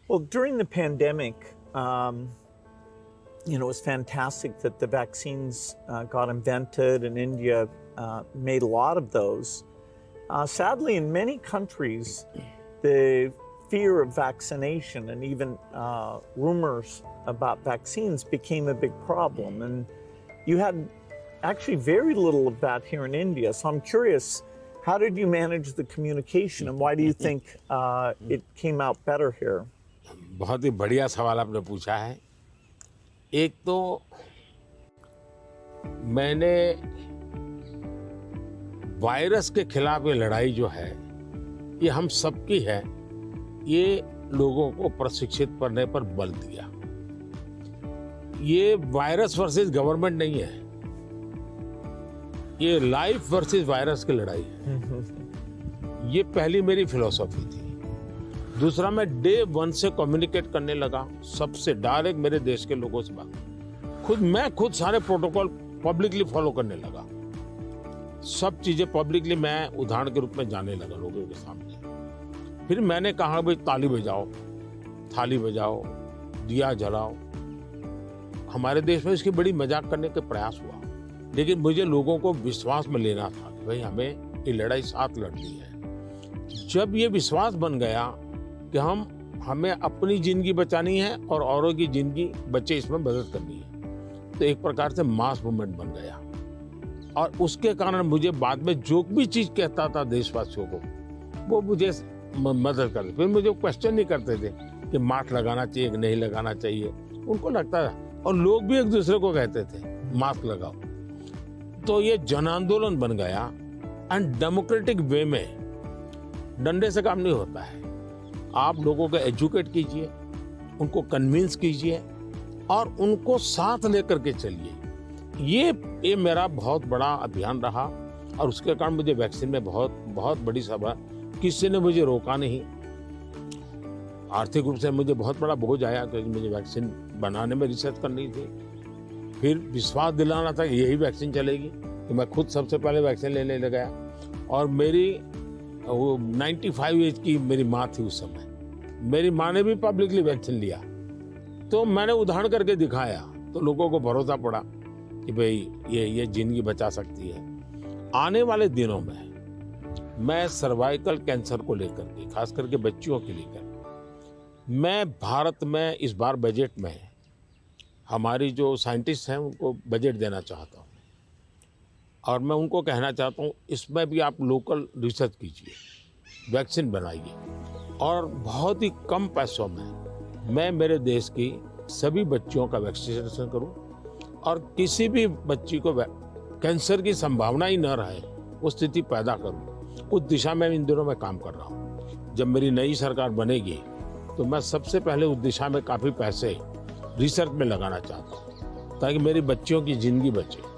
Well, during the pandemic, it was fantastic that the vaccines got invented, and India made a lot of those. Sadly, in many countries, the fear of vaccination and even rumors about vaccines became a big problem. And you had actually very little of that here in India. So I'm curious, how did you manage the communication, and why do you think it came out better here? बहुत ही बढ़िया सवाल आपने पूछा है। एक तो मैंने virus के खिलाफ ये लड़ाई जो है, ये हम सबकी है, ये लोगों को प्रशिक्षित करने पर बल दिया। ये वायरस वर्सेस गवर्नमेंट नहीं है, ये लाइफ वर्सेस वायरस की लड़ाई है। ये पहली मेरी फिलॉसफी थी। दूसरा, मैं डे 1 से कम्युनिकेट करने लगा सबसे डायरेक्ट, मेरे देश के लोगों से बात। मैं खुद सारे प्रोटोकॉल पब्लिकली फॉलो करने लगा। सब चीजें पब्लिकली मैं उदाहरण के रूप में जाने लगा लोगों के सामने। फिर मैंने कहा भाई ताली बजाओ, थाली बजाओ, दिया जलाओ। हमारे देश में इसकी बड़ी मजाक करने के प्रयास हुआ, लेकिन मुझे लोगों को विश्वास में लेना था कि भाई हमें ये लड़ाई साथ लड़नी है। जब ये विश्वास बन गया कि हमें अपनी जिंदगी बचानी है और औरों की जिंदगी बचे, इसमें मदद करनी है, तो एक प्रकार से मास मूवमेंट बन गया। और उसके कारण मुझे बाद में जो भी चीज कहता था देशवासियों को, वो मुझे मदद करते। फिर मुझे क्वेश्चन नहीं करते थे कि मास्क लगाना चाहिए कि नहीं लगाना चाहिए, उनको लगता था। और लोग भी एक दूसरे को कहते थे मास्क लगाओ। तो ये जन आंदोलन बन गया। एंड डेमोक्रेटिक वे में डंडे से काम नहीं होता है। आप लोगों को एजुकेट कीजिए, उनको कन्विंस कीजिए और उनको साथ लेकर के चलिए। ये मेरा बहुत बड़ा अभियान रहा, और उसके कारण मुझे वैक्सीन में बहुत बड़ी सभा, किसी ने मुझे रोका नहीं। आर्थिक रूप से मुझे बहुत बड़ा बोझ आया क्योंकि मुझे वैक्सीन बनाने में रिसर्च करनी थी। फिर विश्वास दिलाना था कि यही वैक्सीन चलेगी, कि मैं खुद सबसे पहले वैक्सीन लेने लगा। और मेरी 95 एज की मेरी माँ थी उस समय। मेरी माँ ने भी पब्लिकली वैक्सीन लिया, तो मैंने उदाहरण करके दिखाया, तो लोगों को भरोसा पड़ा कि भाई ये जिंदगी बचा सकती है। आने वाले दिनों में मैं सर्वाइकल कैंसर को लेकर के, खास करके बच्चियों के लेकर, मैं भारत में इस बार बजट में हमारी जो साइंटिस्ट हैं उनको बजट देना चाहता हूँ। और मैं उनको कहना चाहता हूँ, इसमें भी आप लोकल रिसर्च कीजिए, वैक्सीन बनाइए, और बहुत ही कम पैसों में मैं मेरे देश की सभी बच्चियों का वैक्सीनेशन करूँ, और किसी भी बच्ची को कैंसर की संभावना ही न रहे वो स्थिति पैदा करूँ। उस दिशा में इन दिनों मैं काम कर रहा हूँ। जब मेरी नई सरकार बनेगी तो मैं सबसे पहले उस दिशा में काफ़ी पैसे रिसर्च में लगाना चाहता हूँ, ताकि मेरी बच्चियों की जिंदगी बचे।